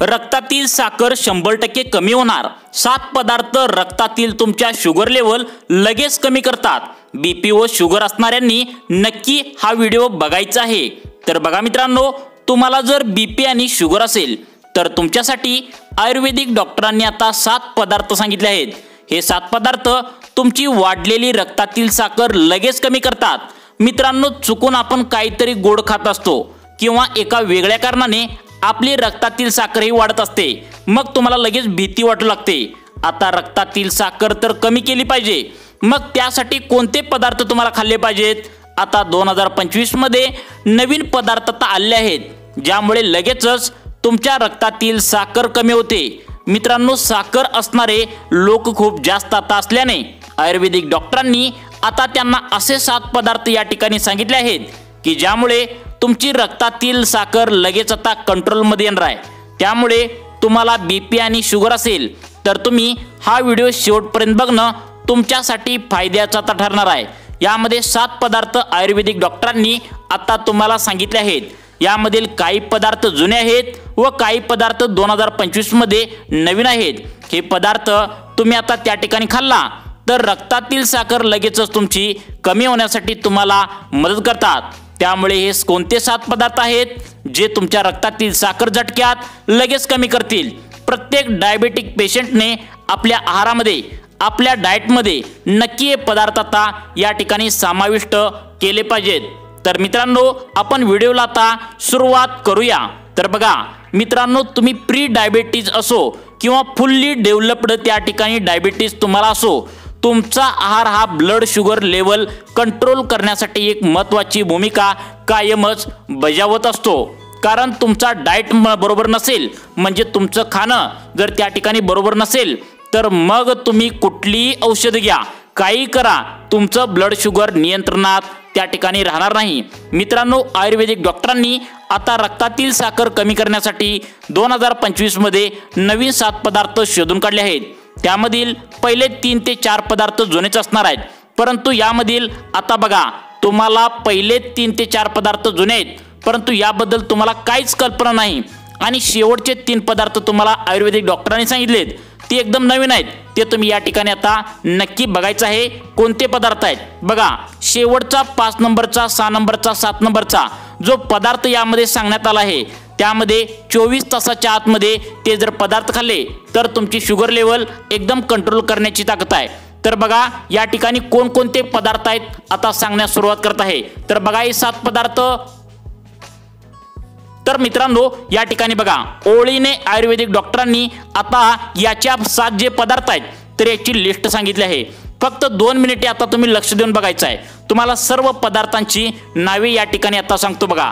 रक्तातील साखर 100% कमी होणार। 7 पदार्थ रक्तातील तुमच्या शुगर लेवल लगेच कमी करतात। बीपी व शुगर असणाऱ्यांनी नक्की हा व्हिडिओ बघायचा आहे। तर बघा मित्रांनो, तुम्हाला जर बीपी आणि शुगर असेल तर तुमच्यासाठी आयुर्वेदिक डॉक्टरांनी आता 7 पदार्थ सांगितले आहेत। हे 7 पदार्थ तुमची वाढलेली रक्तातील साखर लगेच कमी करतात। मित्रांनो, चुकून आपण काहीतरी गोड खात असतो किंवा एका वेगळ्या कारणाने आपली रक्तातील साखर ही वाढत असते, मग तुम्हाला लगेच भीती वाटू लागते। आता रक्तातील साखर तर कमी केली पाहिजे, मग त्यासाठी कोणते पदार्थ तुम्हाला खाल्ले पाहिजेत? आता 2025 मध्ये नवीन पदार्थ आता आले आहेत, ज्यामुळे लगेचच तुमच्या रक्तातील साखर कमी होते। मित्रांनो, साखर असणारे लोक खूप जास्त आता असल्याने आयुर्वेदिक डॉक्टरांनी आता त्यांना असे 7 पदार्थ या ठिकाणी सांगितले आहेत की ज्यामुळे तुमची रक्तातील साखर लगेच आता कंट्रोलमध्ये येणार आहे। त्यामुळे तुम्हाला बीपी आणि शुगर असेल तर तुम्ही हा व्हिडिओ शेवटपर्यंत बघणं तुमच्यासाठी फायद्याचा आता ठरणार आहे। यामध्ये 7 पदार्थ आयुर्वेदिक डॉक्टरांनी आता तुम्हाला सांगितले आहेत। यामधील काही पदार्थ जुने आहेत व काही पदार्थ 2025 मध्ये नवीन आहेत। हे पदार्थ तुम्ही आता त्या ठिकाणी खाल्ला तर रक्तातील साखर लगेचच तुमची कमी होण्यासाठी तुम्हाला मदत करतात। त्यामुळे हे कोणते 7 पदार्थ आहेत जे तुमच्या रक्तातील साखर झटक्यात लगेच कमी करतील? प्रत्येक डायबेटिक पेशंटने आपल्या आहारामध्ये, आपल्या डाएटमध्ये नक्की हे पदार्थ आता या ठिकाणी समाविष्ट केले पाहिजेत। तर मित्रांनो, आपण व्हिडिओला आता सुरुवात करूया। तर बघा मित्रांनो, तुम्ही प्री डायबिटीज असो किंवा फुल्ली डेव्हलप्ड त्या ठिकाणी डायबिटीज तुम्हाला असो, तुमचा आहार हा ब्लड शुगर लेवल कंट्रोल करण्यासाठी एक महत्त्वाची भूमिका कायमच बजावत असतो। कारण तुमचा डाएट बरोबर नसेल, म्हणजे तुमचं खाणं जर त्या ठिकाणी बरोबर नसेल तर मग तुम्ही कुठलीही औषध घ्या, काही करा, तुमचं ब्लड शुगर नियंत्रणात त्या ठिकाणी राहणार नाही। मित्रांनो, आयुर्वेदिक डॉक्टरांनी आता रक्तातील साखर कमी करण्यासाठी 2025 मध्ये नवीन 7 पदार्थ शोधून काढले आहेत। त्यामधील पहिले 3 ते 4 पदार्थ जुनेच असणार आहेत, परंतु यामधील आता बघा, तुम्हाला पहिले 3 ते 4 पदार्थ जुने आहेत, परंतु याबद्दल तुम्हाला काहीच कल्पना नाही। आणि शेवटचे 3 पदार्थ तुम्हाला आयुर्वेदिक डॉक्टरांनी सांगितलेत ते एकदम नवीन आहेत। ते तुम्ही या ठिकाणी आता नक्की बघायचं आहे कोणते पदार्थ आहेत। बघा, शेवटचा 5 नंबरचा, 6 नंबरचा, 7 नंबरचा जो पदार्थ यामध्ये सांगण्यात आला आहे, त्यामध्ये 24 तासाच्या आतमध्ये ते जर पदार्थ खाल्ले तर तुमची शुगर लेवल एकदम कंट्रोल करण्याची ताकद आहे। तर बघा या ठिकाणी कोणकोणते पदार्थ आहेत आता सांगण्यास सुरुवात करत आहे। तर बघा हे 7 पदार्थ। तर मित्रांनो, या ठिकाणी बघा ओळीने आयुर्वेदिक डॉक्टरांनी आता याच्या 7 जे पदार्थ आहेत तर याची लिस्ट सांगितली आहे। फक्त 2 मिनिटे आता तुम्ही लक्ष देऊन बघायचं आहे। तुम्हाला सर्व पदार्थांची नावे या ठिकाणी आता सांगतो बघा।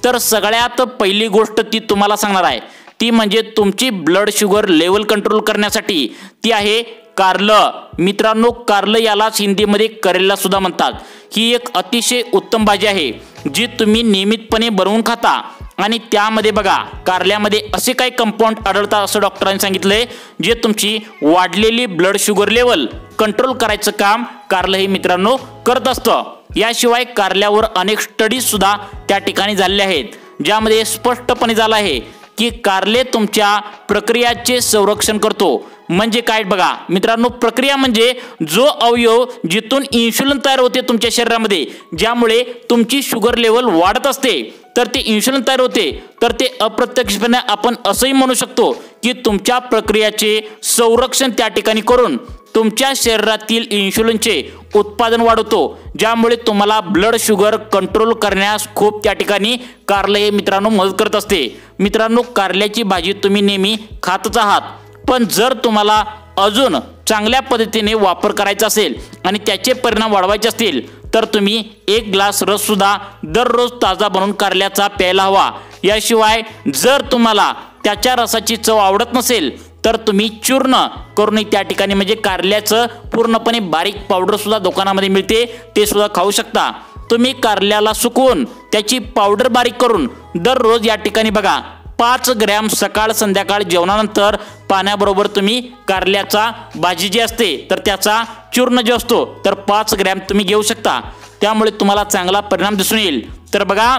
तर सगळ्यात पहिली गोष्ट ती तुम्हाला सांगणार आहे ती म्हणजे तुमची ब्लड शुगर लेवल कंट्रोल करण्यासाठी ती आहे कारलं। मित्रांनो, कारलं यालाच हिंदीमध्ये करेला सुद्धा म्हणतात। ही एक अतिशय उत्तम भाजी आहे जी तुम्ही नियमितपणे बनवून खाता। आणि त्यामध्ये बघा कारल्यामध्ये असे काही कंपाऊंड आढळतात असं डॉक्टरांनी सांगितलंय जे तुमची वाढलेली ब्लड शुगर लेवल कंट्रोल करायचं काम कारलं हे मित्रांनो करत असतं। याशिवाय कारल्यावर अनेक स्टडीज सुद्धा त्या ठिकाणी झालेले आहेत, ज्यामध्ये स्पष्टपणे झालं आहे की कारले तुमच्या प्रक्रियाचे संरक्षण करतो। म्हणजे काय बघा मित्रांनो, प्रक्रिया म्हणजे जो अवयव जिथून इन्शुलिन तयार होते तुमच्या शरीरामध्ये, ज्यामुळे तुमची शुगर लेवल वाढत असते तर ते इन्शुलिन तयार होते, तर ते अप्रत्यक्षपणे आपण असंही म्हणू शकतो की तुमच्या प्रक्रियाचे संरक्षण त्या ठिकाणी करून तुमच्या शरीरातील इन्शुलिनचे उत्पादन वाढवतो, ज्यामुळे तुम्हाला ब्लड शुगर कंट्रोल करण्यास खूप त्या ठिकाणी कारले हे मित्रांनो मदत करत असते। मित्रांनो, कारल्याची भाजी तुम्ही नेहमी खातच आहात, पण जर तुम्हाला अजून चांगल्या पद्धतीने वापर करायचा असेल आणि त्याचे परिणाम वाढवायचे असतील तर तुम्ही 1 ग्लास रस सुद्धा दररोज ताजा बनवून कारल्याचा प्यायला हवा। याशिवाय जर तुम्हाला त्याच्या रसाची चव आवडत नसेल तर तुम्ही चूर्ण करून त्या ठिकाणी म्हणजे कारल्याचं पूर्णपणे बारीक पावडर सुद्धा दुकानामध्ये मिळते, ते सुद्धा खाऊ शकता। तुम्ही कारल्याला सुकवून त्याची पावडर बारीक करून दररोज या ठिकाणी बघा 5 ग्रॅम सकाळ संध्याकाळ जेवणानंतर पाण्याबरोबर तुम्ही कारल्याचा भाजी जी असते तर त्याचा चूर्ण जो असतो तर 5 ग्रॅम तुम्ही घेऊ शकता। त्यामुळे तुम्हाला चांगला परिणाम दिसून येईल। तर बघा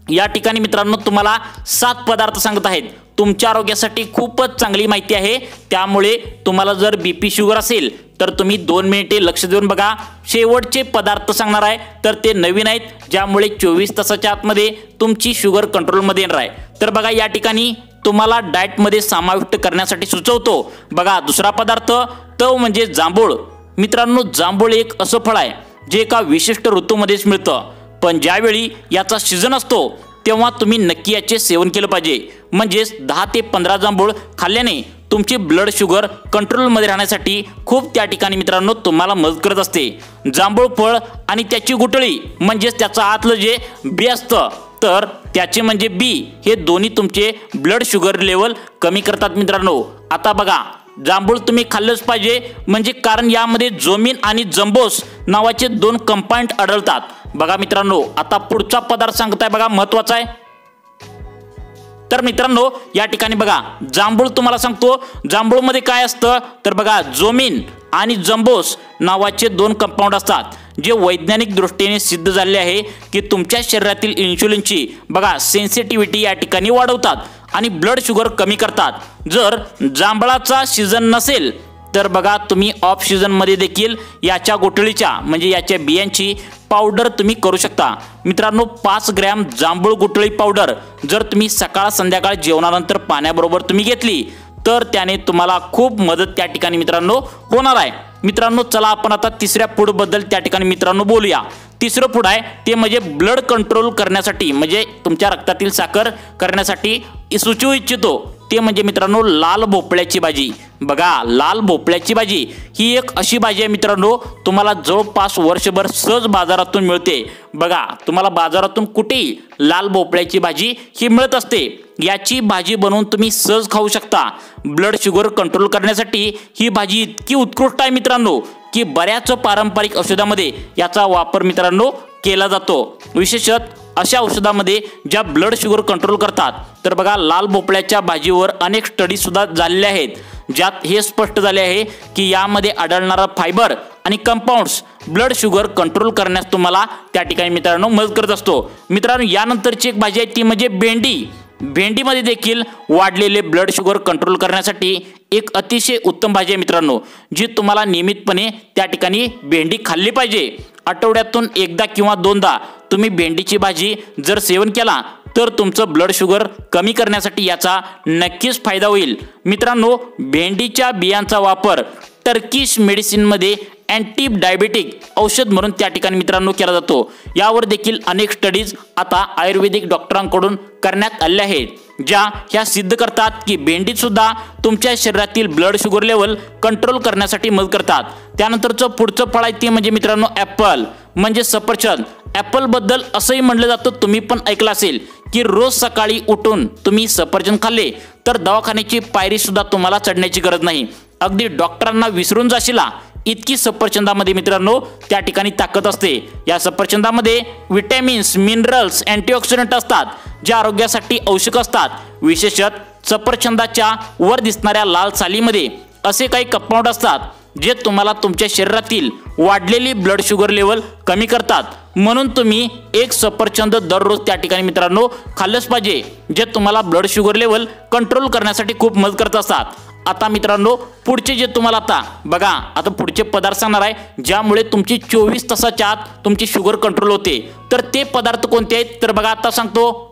या ठिकाणी मित्रांनो तुम्हाला 7 पदार्थ सांगत आहेत। तुमच्या आरोग्यासाठी खूपच चांगली माहिती आहे। त्यामुळे तुम्हाला जर बीपी शुगर असेल तर तुम्ही 2 मिनिटे लक्ष देऊन बघा। शेवटचे पदार्थ सांगणार आहे तर ते नवीन आहेत, ज्यामुळे 24 तासाच्या आतमध्ये तुमची शुगर कंट्रोलमध्ये येणार आहे। तर बघा या ठिकाणी तुम्हाला डाएटमध्ये समाविष्ट करण्यासाठी सुचवतो। बघा दुसरा पदार्थ तो म्हणजे जांभूळ। मित्रांनो, जांभूळ एक असं फळ आहे जे एका विशिष्ट ऋतूमध्येच मिळतं, पण ज्यावेळी याचा सीझन असतो तेव्हा तुम्ही नक्की याचे सेवन केलं पाहिजे। म्हणजेच 10 ते 15 जांभूळ खाल्ल्याने तुमची ब्लड शुगर कंट्रोलमध्ये राहण्यासाठी खूप त्या ठिकाणी मित्रांनो तुम्हाला मदत करत असते। जांभूळ फळ आणि त्याची गुठळी म्हणजेच त्याचं आतलं जे बी असतं तर त्याचे म्हणजे बी हे दोन्ही तुमचे ब्लड शुगर लेवल कमी करतात मित्रांनो। आता बघा जांभूळ तुम्ही खाल्लंच पाहिजे, म्हणजे कारण यामध्ये जोमिन आणि जंबोस नावाचे 2 कंपाउंड आढळतात। बघा मित्रांनो, आता पुढचा पदार्थ सांगताय बघा महत्त्वाचा आहे। तर मित्रांनो या ठिकाणी बघा जांभूळ तुम्हाला सांगतो जांभूळमध्ये काय असतं तर बघा जोमिन आणि जंबोस नावाचे 2 कंपाउंड असतात, जे वैज्ञानिक दृष्टीने सिद्ध झाले आहे की तुमच्या शरीरातील इन्शुलिनची बघा सेन्सिटिव्हिटी या ठिकाणी वाढवतात आणि ब्लड शुगर कमी करतात। जर जांभळाचा सीझन नसेल तर बघा तुम्ही ऑफ सीझन मध्ये देखील याच्या गोठळीच्या म्हणजे याच्या बियांची पावडर तुम्ही करू शकता। मित्रांनो 5 ग्रॅम जांभूळ गुठळी पावडर जर तुम्ही सकाळ संध्याकाळ जेवणानंतर पाण्याबरोबर तुम्ही घेतली तर त्याने तुम्हाला खूप मदत त्या ठिकाणी मित्रांनो होणार आहे। मित्रांनो चला आपण आता तिसऱ्या फूड बद्दल त्या ठिकाणी मित्रांनो बोलूया। तिसरं फूड आहे ते म्हणजे ब्लड कंट्रोल करण्यासाठी म्हणजे तुमच्या रक्तातील साखर करण्यासाठी सुचवू इच्छितो ते म्हणजे मित्रांनो लाल भोपळ्याची भाजी। बघा लाल भोपळ्याची भाजी ही एक अशी भाजी आहे मित्रांनो तुम्हाला जवळपास वर्षभर सहज बाजारातून मिळते। बघा तुम्हाला बाजारातून कुठेही लाल भोपळ्याची भाजी ही मिळत असते। याची भाजी बनवून तुम्ही सहज खाऊ शकता। ब्लड शुगर कंट्रोल करण्यासाठी ही भाजी इतकी उत्कृष्ट आहे मित्रांनो की बऱ्याच पारंपरिक औषधामध्ये याचा वापर मित्रांनो केला जातो। विशेषतः अशा औषधामध्ये ज्या ब्लड शुगर कंट्रोल करतात तर बघा लाल भोपळ्याच्या भाजीवर अनेक स्टडी सुद्धा झालेले आहेत, ज्यात हे स्पष्ट झाले आहे की यामध्ये आढळणारा फायबर आणि कंपाउंड्स ब्लड शुगर कंट्रोल करण्यास तुम्हाला त्या ठिकाणी मित्रांनो मदत करत असतो। मित्रांनो यानंतरची एक भाजी आहे ती म्हणजे भेंडी। भेंडीमध्ये देखील वाढलेले ब्लड शुगर कंट्रोल करण्यासाठी एक अतिशय उत्तम भाजी आहे मित्रांनो, जी तुम्हाला नियमितपणे त्या ठिकाणी भेंडी खाल्ली पाहिजे। आठवड्यातून एकदा किंवा 2दा तुम्ही भेंडीची भाजी जर सेवन केला तर तुमचं ब्लड शुगर कमी करण्यासाठी याचा नक्कीच फायदा होईल। मित्रांनो भेंडीच्या बियांचा वापर टर्किश मेडिसिनमध्ये अँटी डायबिटिक औषध म्हणून त्या ठिकाणी मित्रांनो केला जातो। यावर देखील अनेक स्टडीज आता आयुर्वेदिक डॉक्टरांकडून करण्यात आल्या आहेत, ज्या ह्या सिद्ध करतात की भेंडीत सुद्धा तुमच्या शरीरातील ब्लड शुगर लेवल कंट्रोल करण्यासाठी मदत करतात। त्यानंतरचं पुढचं फळ आहे ते म्हणजे मित्रांनो ॲपल म्हणजे सफरचंद। ॲपल बद्दल असंही म्हटलं जातं, तुम्ही पण ऐकलं असेल की रोज सकाळी उठून तुम्ही सफरचंद खाल्ले तर दवाखान्याची पायरी सुद्धा तुम्हाला चढण्याची गरज नाही, अगदी डॉक्टरांना विसरून जाशीला इतकी सफरचंदामध्ये मित्रांनो त्या ठिकाणी ताकद असते। या सफरचंदामध्ये विटॅमिन्स मिनरल्स अँटीऑक्सिडंट असतात, जे आरोग्यासाठी आवश्यक असतात। विशेषतः सफरचंदाच्या वर दिसणाऱ्या लाल सालीमध्ये असे काही कंपाउंड असतात जे तुम्हाला तुमच्या शरीरातील वाढलेली ब्लड शुगर लेवल कमी करतात। म्हणून तुम्ही एक सफरचंद दररोज त्या ठिकाणी मित्रांनो खाल्लंच पाहिजे, जे तुम्हाला ब्लड शुगर लेवल कंट्रोल करण्यासाठी खूप मदत करत असतात। आता मित्रांनो पुढचे जे तुम्हाला आता पुढचे पदार्थ सांगणार आहे ज्यामुळे तुमची 24 तासाच्या आत तुमची शुगर कंट्रोल होते। तर ते पदार्थ कोणते आहेत तर बघा आता सांगतो।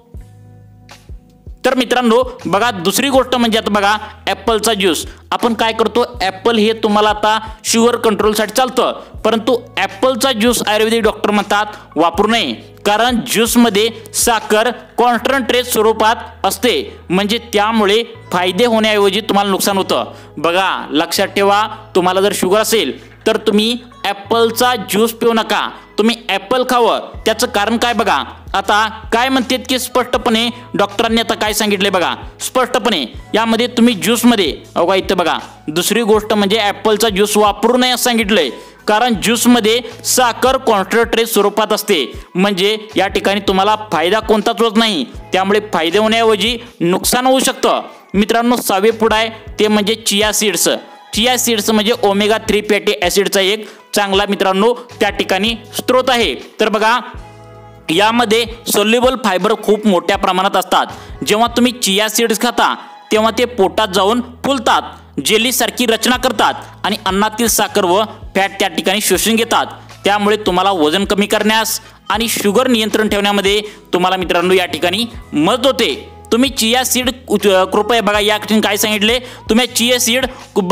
तर मित्रांनो बघा दुसरी गोष्ट म्हणजे आता बघा ॲपलचा ज्यूस। आपण काय करतो ॲपल हे तुम्हाला आता शुगर कंट्रोलसाठी चालतं, परंतु ॲपलचा ज्यूस आयुर्वेदिक डॉक्टर म्हणतात वापरू नये, कारण ज्यूसमध्ये साखर कॉन्सन्ट्रेट स्वरूपात असते, म्हणजे त्यामुळे फायदे होण्याऐवजी तुम्हाला नुकसान होतं। बघा लक्षात ठेवा, तुम्हाला जर शुगर असेल तर तुम्ही ॲपलचा ज्यूस पिऊ नका, तुम्ही ॲपल खावं। त्याचं कारण काय बघा, आता काय म्हणतात की स्पष्टपणे डॉक्टरांनी आता काय सांगितले बघा स्पष्टपणे यामध्ये तुम्ही ज्यूसमध्ये अवघा इथे बघा दुसरी गोष्ट म्हणजे ॲपलचा ज्यूस वापरू नये असं सांगितलंय, कारण ज्यूसमध्ये साखर कॉन्सन्ट्रेट स्वरूपात असते, म्हणजे या ठिकाणी तुम्हाला फायदा कोणताच होत नाही, त्यामुळे फायदे होण्याऐवजी नुकसान होऊ शकतं। मित्रांनो 6वे फूड आहे ते म्हणजे चिया सीड्स। चिया सीड्स म्हणजे ओमेगा 3 फॅटी ॲसिडचा एक चांगला मित्रांनो त्या ठिकाणी स्रोत आहे। तर बघा यामध्ये सोल्युबल फायबर खूप मोठ्या प्रमाणात असतात। जेव्हा तुम्ही चिया सीड्स खाता तेव्हा ते पोटात जाऊन फुलतात, जेलीसारखी रचना करतात आणि अन्नातील साखर व फॅट त्या ठिकाणी शोषून घेतात। त्यामुळे तुम्हाला वजन कमी करण्यास आणि शुगर नियंत्रण ठेवण्यामध्ये तुम्हाला मित्रांनो या ठिकाणी मदत होते। तुम्ही चिया सीड कृपया बघा या ठिकाणी काय सांगितले, तुम्ही चिया सीड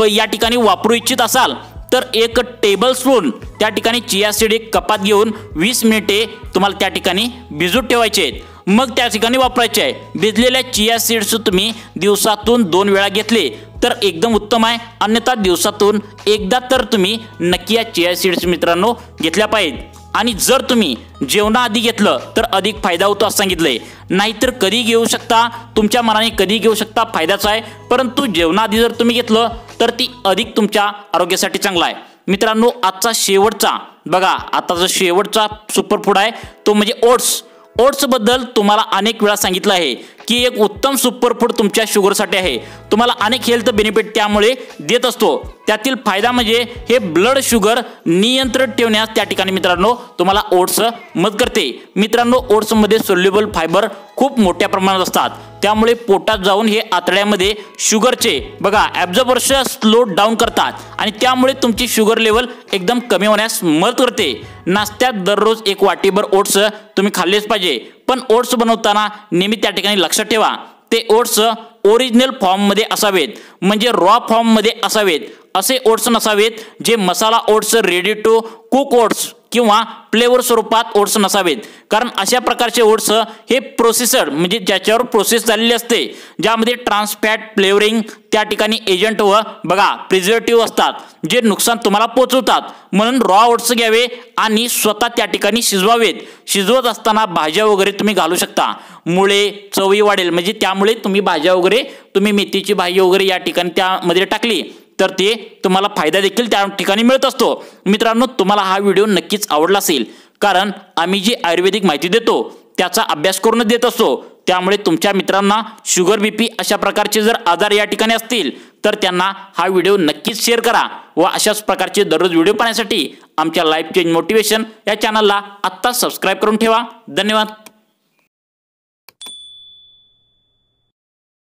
या ठिकाणी वापरू इच्छित असाल तर 1 टेबलस्पून त्या ठिकाणी चिया सीड एक कपात घेऊन 20 मिनिटे तुम्हाला त्या ठिकाणी भिजत ठेवायचे आहेत, मग त्या ठिकाणी वापरायचे आहे। भिजलेल्या चिया सीड्स तुम्ही दिवसातून 2 वेळा घेतले तर एकदम उत्तम आहे, अन्यथा दिवसातून एकदा तर तुम्ही नक्की या चिया सीड्स मित्रांनो घेतल्या पाहिजेत। आणि जर तुम्ही जेवणाआधी घेतलं तर अधिक फायदा होतो असं सांगितलंय, नाहीतर कधी घेऊ शकता, तुमच्या मनाने कधी घेऊ शकता, फायद्याचा आहे, परंतु जेवणाआधी जर तुम्ही घेतलं तर ती अधिक तुमच्या आरोग्यासाठी चांगला आहे। मित्रांनो आजचा शेवटचा बघा, आताचा शेवटचा सुपरफूड आहे तो म्हणजे ओट्स। ओट्स बद्दल तुम्हाला अनेक वेळा सांगितलं आहे की एक उत्तम सुपरफूड तुमच्या शुगरसाठी आहे, तुम्हाला अनेक हेल्थ बेनिफिट त्यामुळे देत असतो। त्यातील फायदा म्हणजे हे ब्लड शुगर नियंत्रित ठेवण्यास त्या ठिकाणी मित्रांनो तुम्हाला ओट्स मदत करते। मित्रांनो ओट्समध्ये सोल्युबल फायबर खूप मोठ्या प्रमाणात असतात, त्यामुळे पोटात जाऊन हे आतड्यामध्ये शुगरचे बघा ॲब्झॉर्प्शन स्लो डाऊन करतात आणि त्यामुळे तुमची शुगर लेवल एकदम कमी होण्यास मदत करते। नाश्त्यात दररोज 1 वाटीभर ओट्स तुम्ही खाल्लेच पाहिजे, पण ओट्स बनवताना नेहमी त्या ठिकाणी लक्षात ठेवा ते ओट्स ओरिजिनल फॉर्ममध्ये असावेत, म्हणजे रॉ फॉर्ममध्ये असावेत। असे ओट्स नसावेत जे masala oats, ready to cook oats किंवा फ्लेवर स्वरूपात ओट्स नसावेत, कारण अशा प्रकारचे ओट्स हे प्रोसेसर म्हणजे ज्याच्यावर प्रोसेस झालेली असते, ज्यामध्ये ट्रान्स फॅट फ्लेवरिंग त्या ठिकाणी एजंट व बघा प्रिझर्वेटिव्ह असतात जे नुकसान तुम्हाला पोहोचवतात। म्हणून रॉ ओट्स घ्यावे आणि स्वतः त्या ठिकाणी शिजवावेत। शिजवत असताना भाज्या वगैरे तुम्ही घालू शकता, मुळे चवी वाढेल, म्हणजे त्यामुळे तुम्ही भाज्या वगैरे तुम्ही मेथीची भाजी वगैरे या ठिकाणी त्यामध्ये टाकली तर ते तुम्हाला फायदा देखील त्या ठिकाणी मिळत असतो। मित्रांनो तुम्हाला हा व्हिडिओ नक्कीच आवडला असेल, कारण आम्ही जी आयुर्वेदिक माहिती देतो त्याचा अभ्यास करूनच देत असतो, त्यामुळे तुमच्या मित्रांना शुगर बीपी अशा प्रकारचे जर आजार या ठिकाणी असतील तर त्यांना हा व्हिडिओ नक्कीच शेअर करा व अशाच प्रकारचे दररोज व्हिडिओ पाहण्यासाठी आमच्या लाईफ चेंज मोटिवेशन या चॅनलला आत्ता सबस्क्राईब करून ठेवा। धन्यवाद।